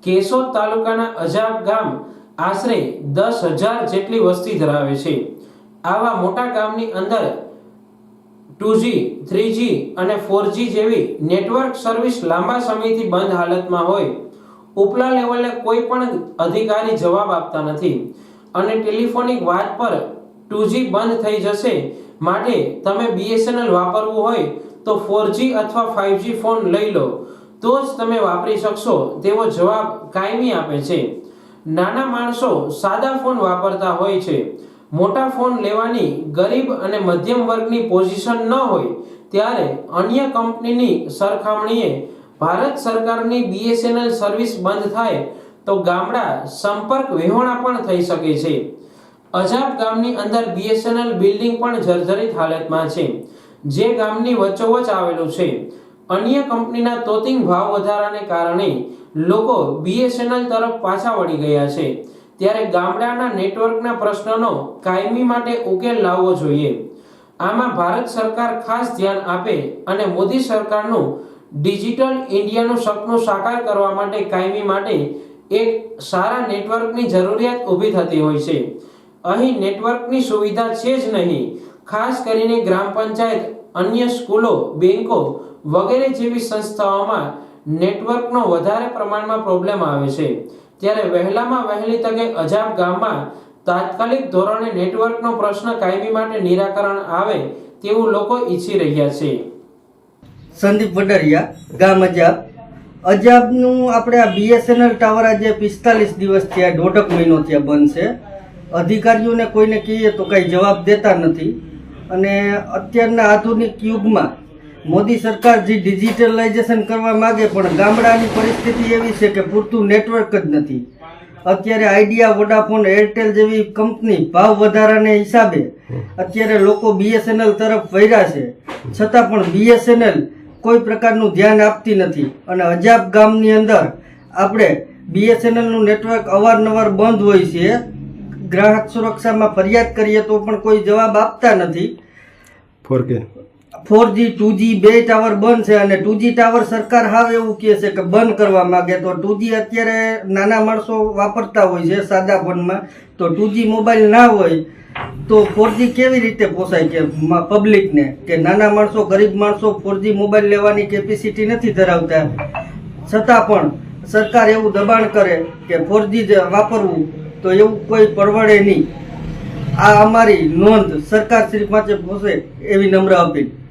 કેશોદ તાલુકાના અજાબ ગામ આશરે 10,000 જેટલી વસ્તી ધરાવે છે। આવા મોટા ગામની અંદર 2G, 3G અને 4G જેવી નેટવર્ક સર્વિસ લાંબા સમયથી બંધ હાલતમાં હોય। ઉપલા લેવલે કોઈ પણ અધિકારી જવાબ આપતા નથી અને ટેલિફોનિક વાત પર 2G બંધ થઈ જશે માટે તમે BSNL વાપરવું હોય તો 4G અથવા 5G ફોન લઈ લો તો જ તમે વાપરી શકશો તેવો જવાબ કાયમી આપે છે। નાના માણસો સાદા ફોન વાપરતા હોય છે। મોટા ફોન લેવાની ગરીબ અને મધ્યમ વર્ગની પોઝિશન ન હોય ત્યારે અન્ય કંપનીની સરખામણીએ ભારત સરકારની BSNL સર્વિસ બંધ થાય તો ગામડા સંપર્ક વિહોણા પણ થઈ શકે છે। અજાબ ગામની અંદર BSNL બિલ્ડિંગ પણ જર્જરિત હાલતમાં છે જે ગામની વચ્ચોવચ આવેલું છે। અન્ય કંપનીના તોતિંગ ભાવ વધારાને કારણે લોકો BSNL તરફ પાછા વળી ગયા છે ત્યારે ગામડાના નેટવર્કના પ્રશ્નનો કાયમી માટે ઉકેલ લાવવો જોઈએ। આમાં ભારત સરકાર ખાસ ધ્યાન આપે અને મોદી સરકારનું ડિજિટલ ઇન્ડિયાનું સપનું સાકાર કરવા માટે કાયમી માટે એક સારા નેટવર્કની જરૂરિયાત ઊભી થતી હોય છે। અહીં નેટવર્કની સુવિધા છે જ નહીં, ખાસ કરીને ગ્રામ પંચાયત, અન્ય સ્કૂલો, બેંકો વગેરે જેવી સંસ્થાઓમાં નેટવર્કનો વધારે પ્રમાણમાં પ્રોબ્લેમ આવે છે ત્યારે વહેલામાં વહેલી તકે અજાબ ગામમાં તાત્કાલિક ધોરણે નેટવર્કનો પ્રશ્ન કાયમી માટે નિરાકરણ આવે તેવું લોકો ઈચ્છી રહ્યા છે। સંદીપ વડરિયા, ગામ અજાબ। અજાબનું આપણે આ BSNL ટાવર આજે 45 દિવસ થયા, 1.5 મહિનો થયા બંધ છે। અધિકારીઓને કોઈને કહીએ તો કંઈ જવાબ દેતા નથી અને અત્યારના આધુનિક યુગમાં મોદી સરકાર જે ડિજિટલાઇઝેશન કરવા માગે પણ ગામડાની પરિસ્થિતિ એવી છે કે પૂરતું નેટવર્ક જ નથી। અત્યારે આઈડિયા, વોડાફોન, એરટેલ જેવી કંપની ભાવ વધારાને હિસાબે અત્યારે લોકો BSNL તરફ વળ્યા છે છતાં પણ BSNL કોઈ પ્રકારનું ધ્યાન આપતી નથી અને અજાબ ગામની અંદર આપણે BSNLનું નેટવર્ક અવારનવાર બંધ હોય છે। ગ્રાહક સુરક્ષામાં ફરિયાદ કરીએ તો પણ કોઈ જવાબ આપતા નથી। 4G, 2G બે ટાવર બંધ છે અને 2G ટાવર સરકાર હાવ એવું કહે છે કે બંધ કરવા માંગે તો 2G અત્યારે નાના માણસો વાપરતા હોય છે સાદા ફોનમાં, તો 2G મોબાઈલ ના હોય તો 4G કેવી રીતે પોસાય કે પબ્લિકને, કે નાના માણસો, ગરીબ માણસો 4G મોબાઈલ લેવાની કેપેસિટી નથી ધરાવતા છતાં પણ સરકાર એવું દબાણ કરે કે 4G જ વાપરવું તો એવું કોઈ પરવડે નહીં। આ અમારી નોંધ સરકાર શ્રી પાસે પહોંચે એવી નમ્ર અપીલ।